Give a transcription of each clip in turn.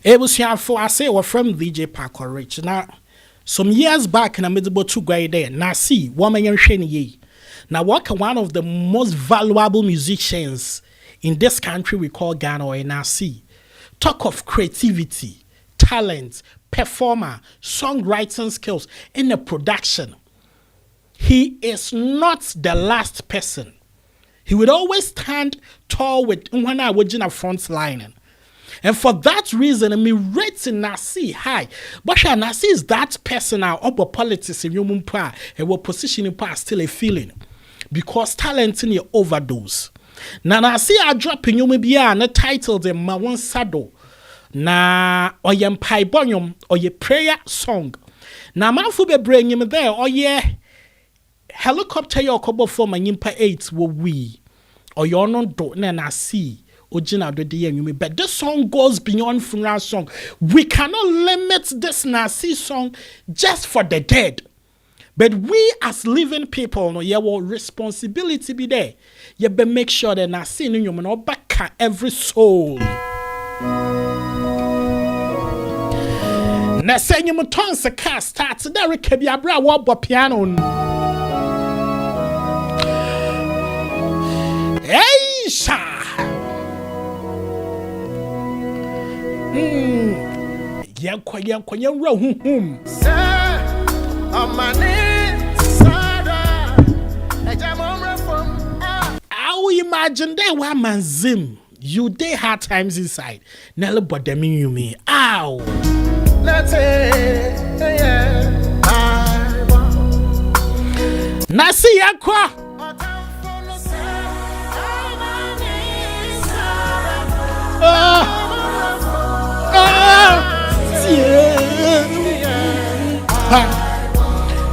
It was here for I say we're from DJ Parker Rich. Now, some years back in a middle two guy there, Nacee, woman and Shane. Now, one of the most valuable musicians in this country we call Ghana or Nacee. Talk of creativity, talent, performer, songwriting skills, in the production. He is not the last person. He would always stand tall with when I was in a front line. And for that reason, I mean, rating Nacee high. But Nacee is that person now up politics in human power and what position in power still a feeling. Because talent in your overdose. Now Nacee are dropping you maybe a title the Mawan Sado. Na or ye mpaebonyum or ye prayer song. Na manfo be bring him there or ye helicopter your kobo for my nyimpa 8 wo we or your non do na Nacee ojina do de yumi. But this song goes beyond funeral song. We cannot limit this Nacee song just for the dead. But we as living people, no, your responsibility be there. You be make sure that Nacee no human or back every soul. Na say you turn the car starts there can be a bra wobble piano. Hey sha. Yanko hum. How imagine they were manzim. You they had times inside. Nelly but them you me. Ow. Nacee yakwa.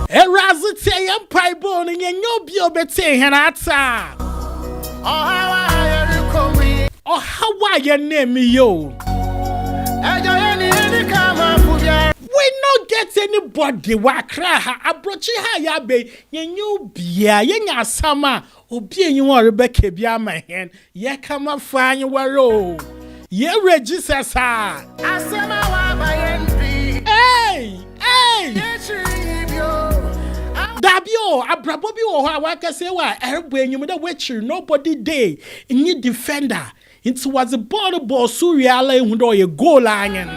Erazite empire born in your biobete henata. Oh, how are your name, yo? We not get anybody wakra abrochi ha ya be yenyu bia yenya sama obi enyu Rebecca bia ma hen ye kama fanye waro ye register sa asema wa ba yenbi hey Dabio abrabo bi wo ho awaka se wa erbo enyum da wechi nobody day any defender it was a ball so real hu do ye goal anyen.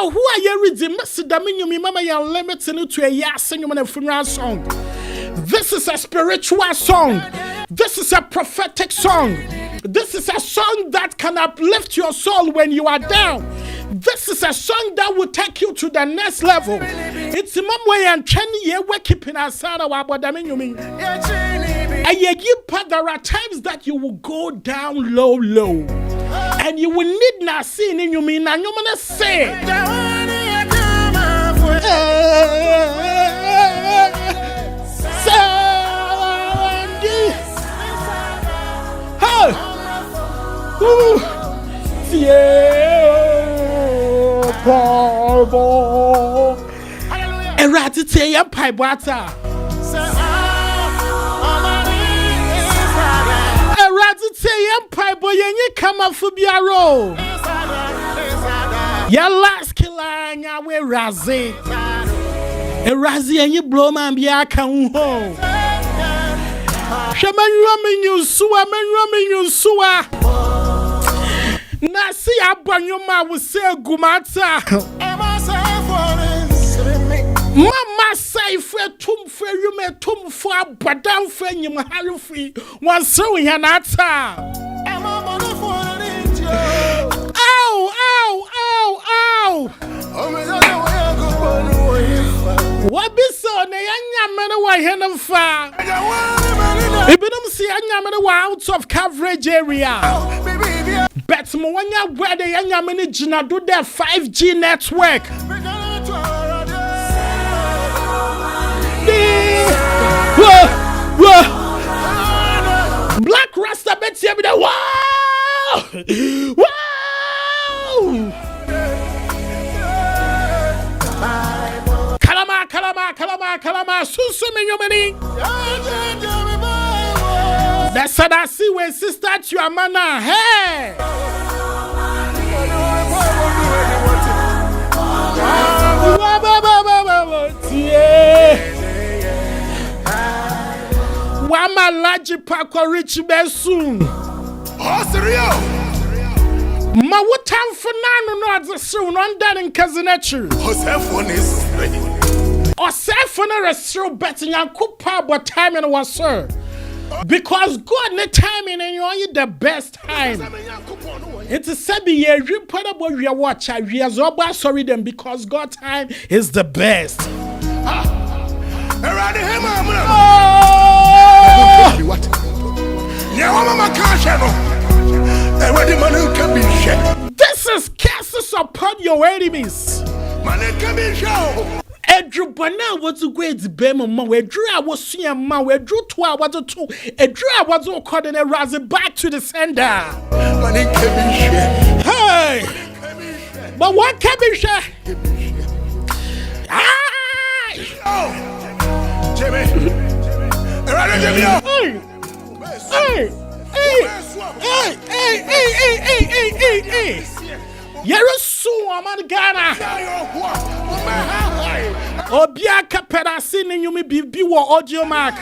Who are you reading? Mr. Dominion, Mama, you're limited to a yes and a funeral song. This is a spiritual song. This is a prophetic song. This is a song that can uplift your soul when you are down. This is a song that will take you to the next level. It's a mom way and 10 year we're keeping our son about them in you mean. There are times that you will go down low. And you will need Nacee in you mean and you wanna say Eradite empire bata. Eradite empire boy yenye kama fubiaro. Ya last killer nya we razi. Erazi yenye blow man bia kan ho. Shemenwa menyusua. Nacee abanyoma will say gumata. Mama say for tum for you me tum for badam for you mahari free one so yanata. Ow. What be so na yanya mena wa henam fa. Ibinum see yanya mena wa out of coverage area. Bet Mwanya where the young man Gina do their 5G network. Black Rasta bet you wow! Kalama, Susumi Yumani. That's what I see when sister Chuamana. Hey! Wama laji pakwa rich besoon. Oh, Serial! Ma what time for nano not the soon on that in Kazinechu. Joseph is Or say for no restro betting and coupa what time and was sir. Because God the timing and you are the best time. It's a sebi year you put up what you watch. I realize sorry them because God time is the best. What? This is curses upon your enemies. Edru bana was a great bema ma we drew I was seeing ma we drew 2 hours to 2 a drew I was all caught in a rise back to the sender. Hey, but what can be share? Jimmy, hey. You're so man Ghana. Obiaka Perasin and you may be audio mark.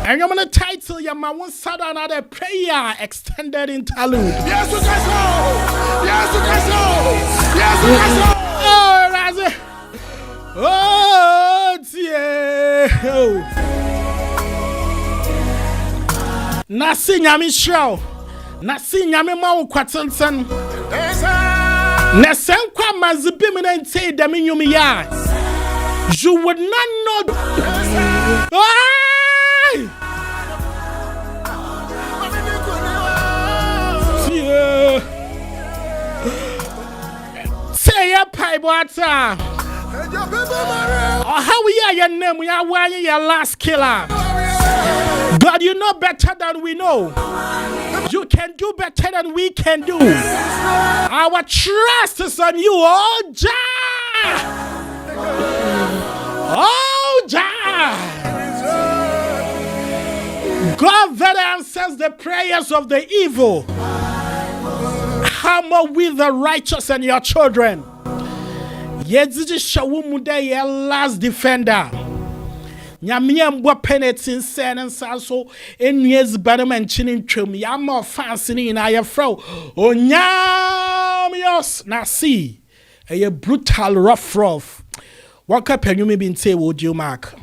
And I'm gonna title your man one side another prayer extended interlude. Yes, Oh, Raza. Oh, dear. Nacee nyami show. Nacee nyami ma kwatantan. Nesen kwa mazibim na ntey dem nyumi ya. You would not know. Say ya pai water. Oh, how we are your name? We are wearing your last killer. God, you know better than we know. You can do better than we can do. Our trust is on you, oh Jah. Oh Jah. God that answers the prayers of the evil. Hammer with the righteous and your children. Yedziji shawumuda your last defender. Nyamia mbwa penetin sen and saso enyez banaman chinin trim yama fancy in aya fro. O nyamios Nacee. A brutal rough. What can you maybe say would you mark?